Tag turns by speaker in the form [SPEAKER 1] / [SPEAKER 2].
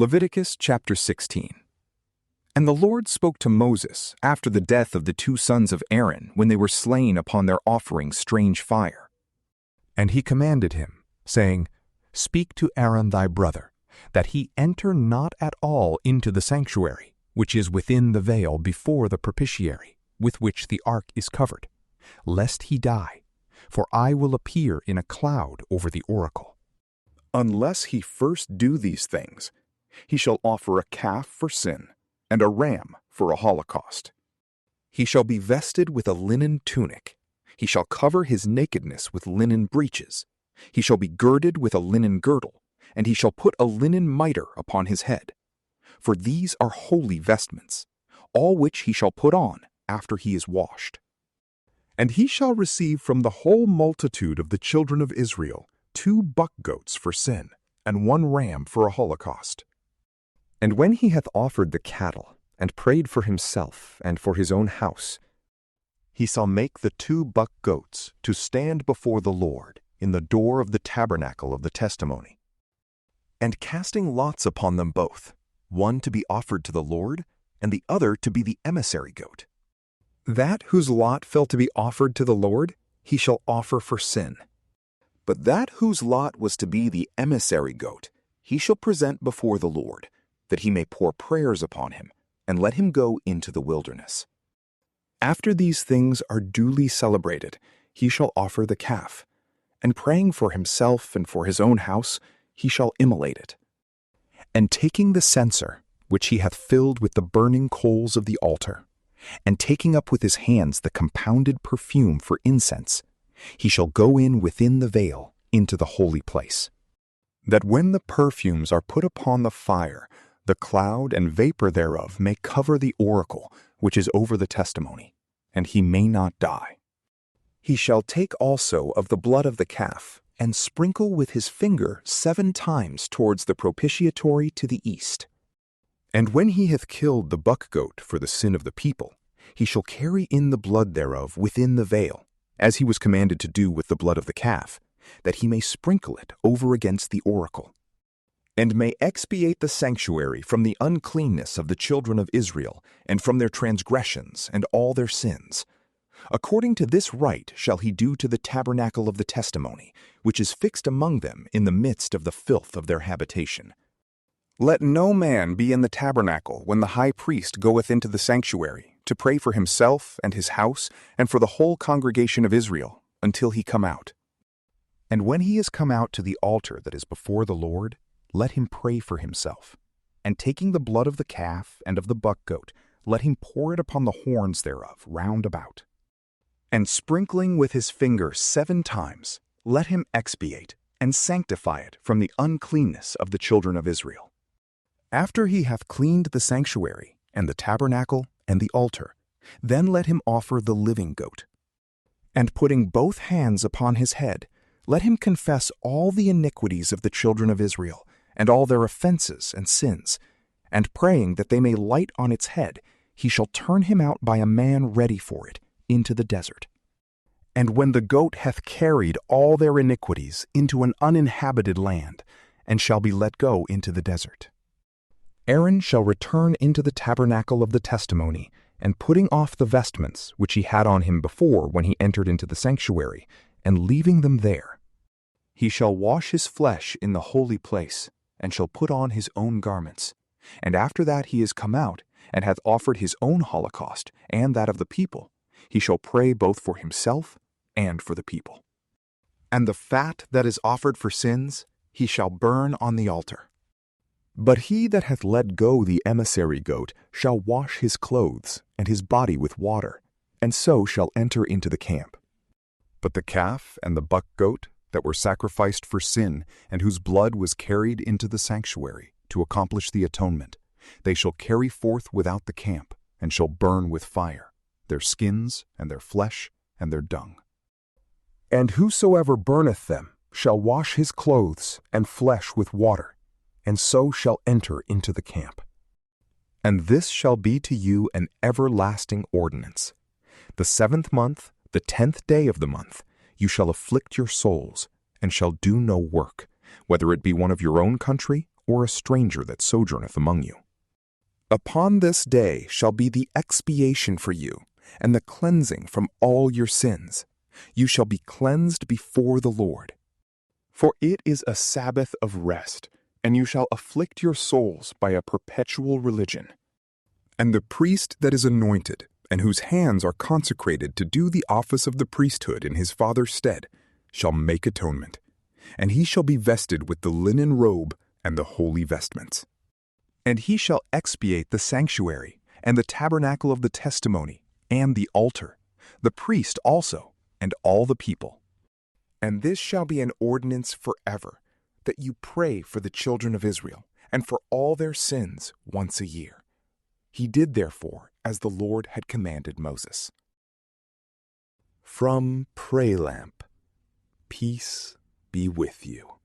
[SPEAKER 1] Leviticus chapter 16. And the Lord spoke to Moses after the death of the two sons of Aaron when they were slain upon their offering strange fire.
[SPEAKER 2] And he commanded him, saying, Speak to Aaron thy brother, that he enter not at all into the sanctuary, which is within the veil before the propitiatory, with which the ark is covered, lest he die, for I will appear in a cloud over the oracle.
[SPEAKER 1] Unless he first do these things, he shall offer a calf for sin, and a ram for a holocaust. He shall be vested with a linen tunic. He shall cover his nakedness with linen breeches. He shall be girded with a linen girdle, and he shall put a linen mitre upon his head. For these are holy vestments, all which he shall put on after he is washed. And he shall receive from the whole multitude of the children of Israel 2 buck goats for sin, and 1 ram for a holocaust. And when he hath offered the cattle, and prayed for himself and for his own house, he shall make the 2 buck goats to stand before the Lord in the door of the tabernacle of the testimony, and casting lots upon them both, one to be offered to the Lord, and the other to be the emissary goat. That whose lot fell to be offered to the Lord, he shall offer for sin. But that whose lot was to be the emissary goat, he shall present before the Lord, that he may pour prayers upon him, and let him go into the wilderness. After these things are duly celebrated, he shall offer the calf, and praying for himself and for his own house, he shall immolate it. And taking the censer, which he hath filled with the burning coals of the altar, and taking up with his hands the compounded perfume for incense, he shall go in within the veil into the holy place. That when the perfumes are put upon the fire, the cloud and vapor thereof may cover the oracle which is over the testimony, and he may not die. He shall take also of the blood of the calf, and sprinkle with his finger 7 times towards the propitiatory to the east. And when he hath killed the buck goat for the sin of the people, he shall carry in the blood thereof within the veil, as he was commanded to do with the blood of the calf, that he may sprinkle it over against the oracle, and may expiate the sanctuary from the uncleanness of the children of Israel, and from their transgressions and all their sins. According to this rite shall he do to the tabernacle of the testimony, which is fixed among them in the midst of the filth of their habitation. Let no man be in the tabernacle when the high priest goeth into the sanctuary, to pray for himself and his house, and for the whole congregation of Israel, until he come out. And when he is come out to the altar that is before the Lord, let him pray for himself. And taking the blood of the calf and of the buck goat, let him pour it upon the horns thereof round about. And sprinkling with his finger 7 times, let him expiate, and sanctify it from the uncleanness of the children of Israel. After he hath cleaned the sanctuary, and the tabernacle, and the altar, then let him offer the living goat. And putting both hands upon his head, let him confess all the iniquities of the children of Israel, and all their offenses and sins, and praying that they may light on its head, he shall turn him out by a man ready for it into the desert. And when the goat hath carried all their iniquities into an uninhabited land, and shall be let go into the desert, Aaron shall return into the tabernacle of the testimony, and putting off the vestments which he had on him before when he entered into the sanctuary, and leaving them there, he shall wash his flesh in the holy place, and shall put on his own garments. And after that he is come out, and hath offered his own holocaust, and that of the people, he shall pray both for himself and for the people. And the fat that is offered for sins he shall burn on the altar. But he that hath let go the emissary goat shall wash his clothes and his body with water, and so shall enter into the camp. But the calf and the buck goat that were sacrificed for sin, and whose blood was carried into the sanctuary to accomplish the atonement, they shall carry forth without the camp, and shall burn with fire, their skins and their flesh and their dung. And whosoever burneth them shall wash his clothes and flesh with water, and so shall enter into the camp. And this shall be to you an everlasting ordinance. The 7th month, the 10th day of the month, you shall afflict your souls, and shall do no work, whether it be one of your own country or a stranger that sojourneth among you. Upon this day shall be the expiation for you, and the cleansing from all your sins. You shall be cleansed before the Lord. For it is a Sabbath of rest, and you shall afflict your souls by a perpetual religion. And the priest that is anointed, and whose hands are consecrated to do the office of the priesthood in his father's stead, shall make atonement, and he shall be vested with the linen robe and the holy vestments. And he shall expiate the sanctuary, and the tabernacle of the testimony, and the altar, the priest also, and all the people. And this shall be an ordinance forever, that you pray for the children of Israel, and for all their sins once a year. He did therefore as the Lord had commanded Moses. From PrayLamp, peace be with you.